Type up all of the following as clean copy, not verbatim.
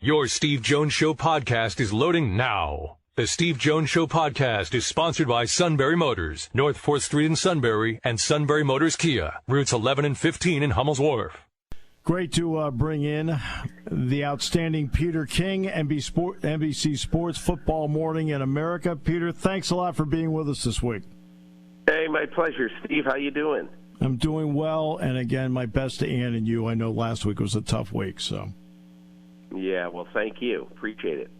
Your Steve Jones Show podcast is loading now. The Steve Jones Show podcast is sponsored by Sunbury Motors, North 4th Street in Sunbury, and Sunbury Motors Kia, routes 11 and 15 in Hummel's Wharf. Great to bring in the outstanding Peter King, NBC Sports Football Morning in America. Peter, thanks a lot for being with us this week. Hey, my pleasure. Steve, how you doing? I'm doing well, and again, my best to Ann and you. I know last week was a tough week, so. Yeah, well, thank you. Appreciate it.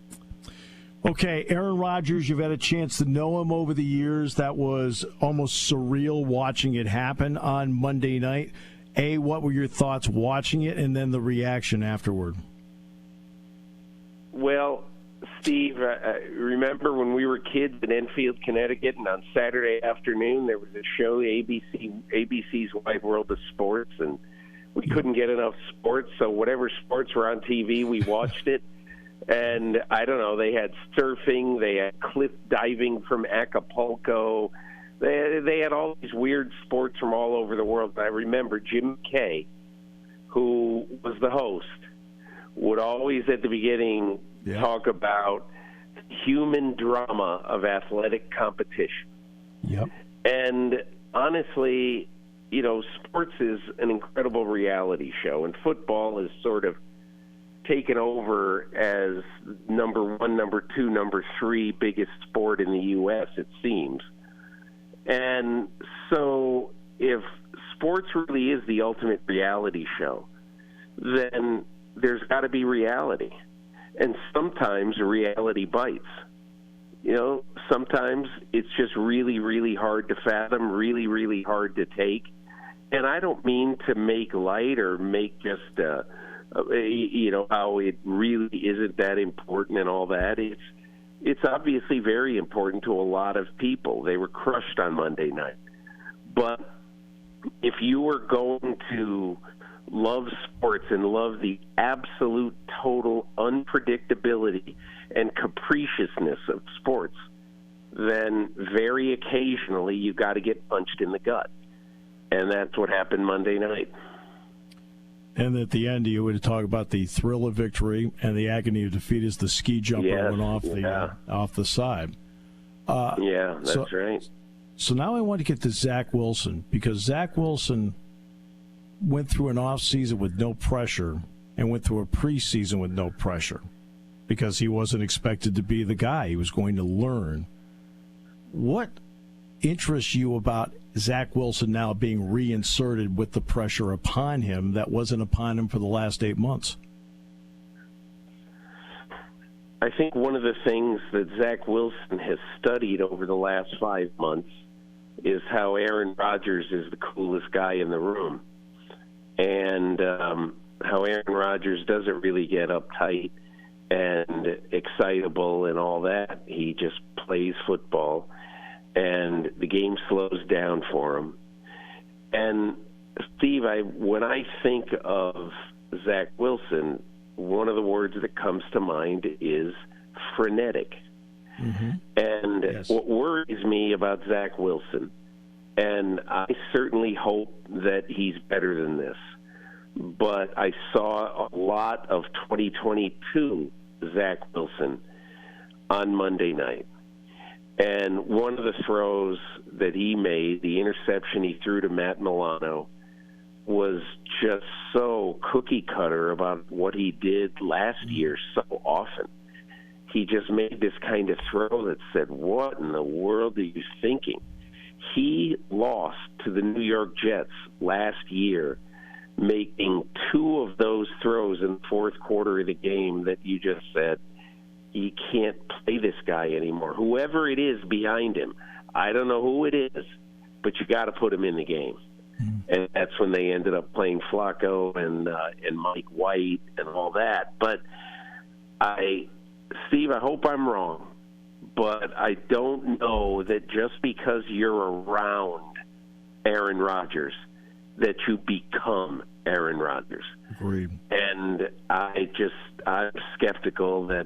Okay, Aaron Rodgers, you've had a chance to know him over the years. That was almost surreal watching it happen on Monday night. What were your thoughts watching it, and then the reaction afterward? Well, Steve, remember when we were kids in Enfield, Connecticut, and on Saturday afternoon there was a show, ABC's Wide World of Sports, and we couldn't get enough sports, so whatever sports were on TV, we watched it. And I don't know, they had surfing, they had cliff diving from Acapulco. They had all these weird sports from all over the world. And I remember Jim Kay, who was the host, would always at the beginning talk about human drama of athletic competition. Yep. And honestly, you know, sports is an incredible reality show, and football is sort of taken over as number one, number two, number three biggest sport in the U.S., it seems. And so if sports really is the ultimate reality show, then there's got to be reality. And sometimes reality bites. You know, sometimes it's just really, really hard to fathom, really, really hard to take. And I don't mean to make light or make just, you know, how it really isn't that important and all that. It's obviously very important to a lot of people. They were crushed on Monday night. But if you were going to love sports and love the absolute total unpredictability and capriciousness of sports, then very occasionally you got to get punched in the gut. And that's what happened Monday night. And at the end, you would talk about the thrill of victory and the agony of defeat as the ski jumper went off the side. That's right. So now I want to get to Zach Wilson, because Zach Wilson went through an offseason with no pressure and went through a preseason with no pressure because he wasn't expected to be the guy. He was going to learn. What interests you about Zach Wilson now being reinserted with the pressure upon him that wasn't upon him for the last 8 months? I think one of the things that Zach Wilson has studied over the last 5 months is how Aaron Rodgers is the coolest guy in the room, and how Aaron Rodgers doesn't really get uptight and excitable and all that. He just plays football, and the game slows down for him. And, Steve, when I think of Zach Wilson, one of the words that comes to mind is frenetic. Mm-hmm. And what worries me about Zach Wilson, and I certainly hope that he's better than this, but I saw a lot of 2022 Zach Wilson on Monday night. And one of the throws that he made, the interception he threw to Matt Milano, was just so cookie cutter about what he did last year so often. He just made this kind of throw that said, what in the world are you thinking? He lost to the New York Jets last year, making two of those throws in the fourth quarter of the game that you just said, you can't play this guy anymore. Whoever it is behind him, I don't know who it is, but you got to put him in the game. Mm-hmm. And that's when they ended up playing Flacco and Mike White and all that. But Steve, I hope I'm wrong, but I don't know that just because you're around Aaron Rodgers that you become Aaron Rodgers. Agreed. And I'm skeptical that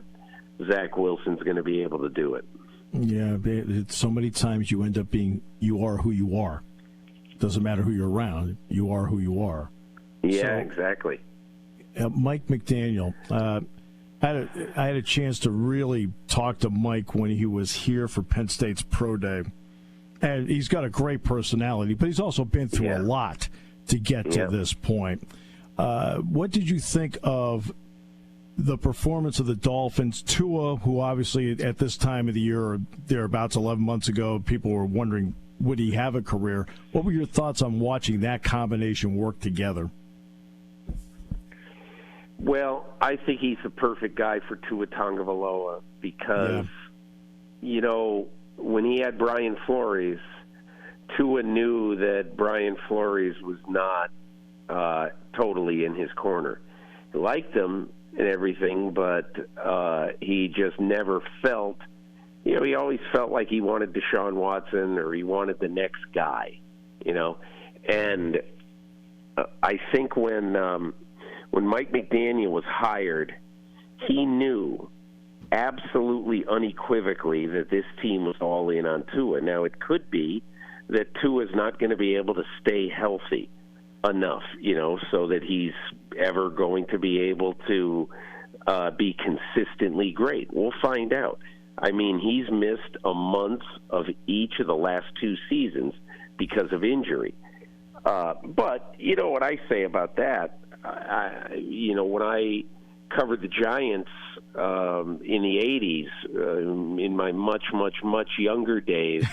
Zach Wilson's going to be able to do it. Yeah, so many times you end up being, you are who you are. Doesn't matter who you're around, you are who you are. Yeah, exactly. Mike McDaniel, I had a chance to really talk to Mike when he was here for Penn State's Pro Day. And he's got a great personality, but he's also been through a lot to get to this point. What did you think of the performance of the Dolphins? Tua, who obviously at this time of the year, or thereabouts 11 months ago, people were wondering, would he have a career? What were your thoughts on watching that combination work together? Well, I think he's the perfect guy for Tua Tagovailoa because, when he had Brian Flores, Tua knew that Brian Flores was not totally in his corner. He liked him and everything, but he just never felt, he always felt like he wanted Deshaun Watson or he wanted the next guy, And I think when Mike McDaniel was hired, he knew absolutely unequivocally that this team was all in on Tua. Now, it could be that Tua is not going to be able to stay healthy enough, so that he's ever going to be able to be consistently great. We'll find out. I mean, he's missed a month of each of the last 2 seasons because of injury. But you know what I say about that? When I covered the Giants in the 80s, in my much, much, much younger days,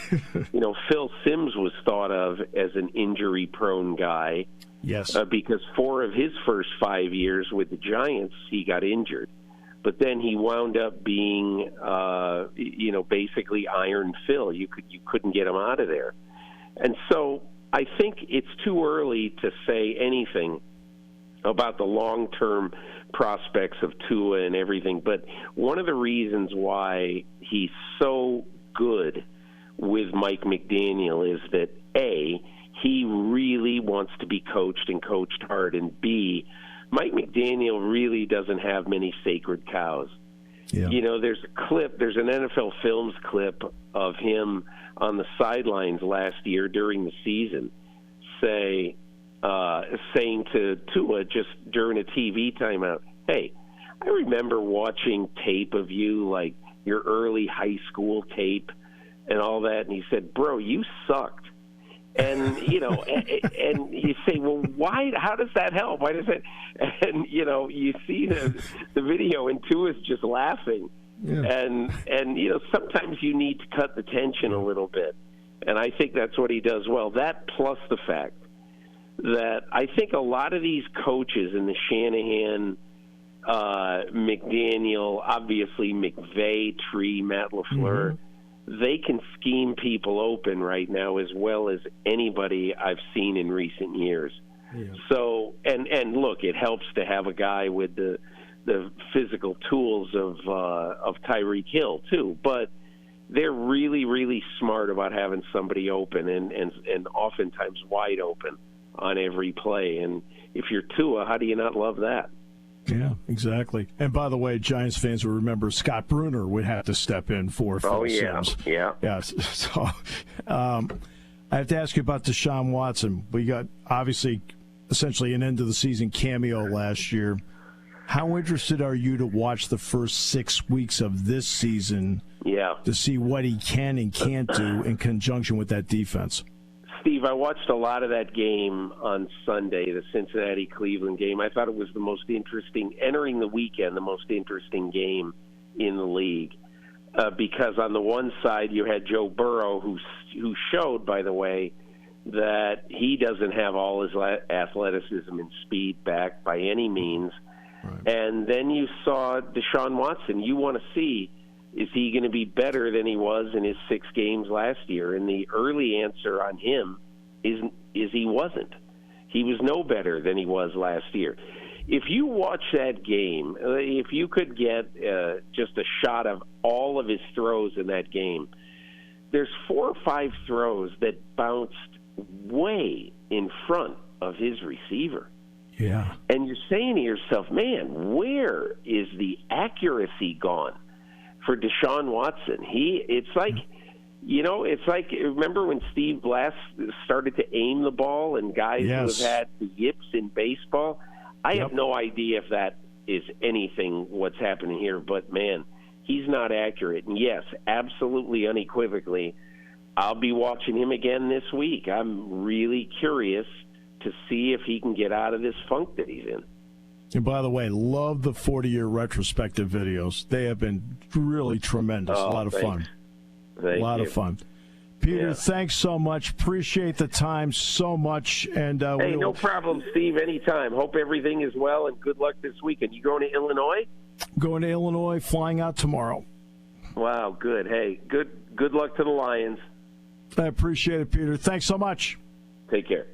Phil Simms was thought of as an injury-prone guy. Yes. Because 4 of his first 5 years with the Giants, he got injured. But then he wound up being, basically Iron Phil. You couldn't get him out of there. And so I think it's too early to say anything about the long-term prospects of Tua and everything. But one of the reasons why he's so good with Mike McDaniel is that, A, he really wants to be coached and coached hard, and B, Mike McDaniel really doesn't have many sacred cows. Yeah. There's an NFL Films clip of him on the sidelines last year during the season saying to Tua just during a TV timeout, hey, I remember watching tape of you, like your early high school tape and all that, and he said, bro, you sucked. And, and you say, well, why? How does that help? Why does that? And, you see the video and Tua's just laughing. Yeah. And sometimes you need to cut the tension a little bit. And I think that's what he does well. That plus the fact that I think a lot of these coaches in the Shanahan, McDaniel, obviously McVay, Tree, Matt LaFleur, they can scheme people open right now as well as anybody I've seen in recent years. Yeah. So, and look, it helps to have a guy with the physical tools of Tyreek Hill too. But they're really, really smart about having somebody open and oftentimes wide open on every play. And if you're Tua, how do you not love that? Yeah, exactly. And by the way, Giants fans will remember Scott Bruner would have to step in for Phil Simms. Yeah. Yes. So I have to ask you about Deshaun Watson. We got, obviously, essentially an end-of-the-season cameo last year. How interested are you to watch the first 6 weeks of this season to see what he can and can't do in conjunction with that defense? Steve, I watched a lot of that game on Sunday, the Cincinnati-Cleveland game. I thought it was the most interesting, entering the weekend, the most interesting game in the league. Because on the one side, you had Joe Burrow, who showed, by the way, that he doesn't have all his athleticism and speed back by any means. Right. And then you saw Deshaun Watson. You want to see, is he going to be better than he was in his 6 games last year? And the early answer on him is he wasn't. He was no better than he was last year. If you watch that game, if you could get just a shot of all of his throws in that game, there's 4 or 5 throws that bounced way in front of his receiver. Yeah. And you're saying to yourself, man, where is the accuracy gone for Deshaun Watson? It's like, remember when Steve Blass started to aim the ball and guys who have had the yips in baseball? I have no idea if that is anything what's happening here. But, man, he's not accurate. And, yes, absolutely unequivocally, I'll be watching him again this week. I'm really curious to see if he can get out of this funk that he's in. And by the way, love the 40-year retrospective videos. They have been really tremendous. A lot of fun. A lot of fun. Peter, thanks so much. Appreciate the time so much. And hey, no problem, Steve. Anytime. Hope everything is well, and good luck this weekend. You going to Illinois? Going to Illinois, flying out tomorrow. Wow, good. Hey, good luck to the Lions. I appreciate it, Peter. Thanks so much. Take care.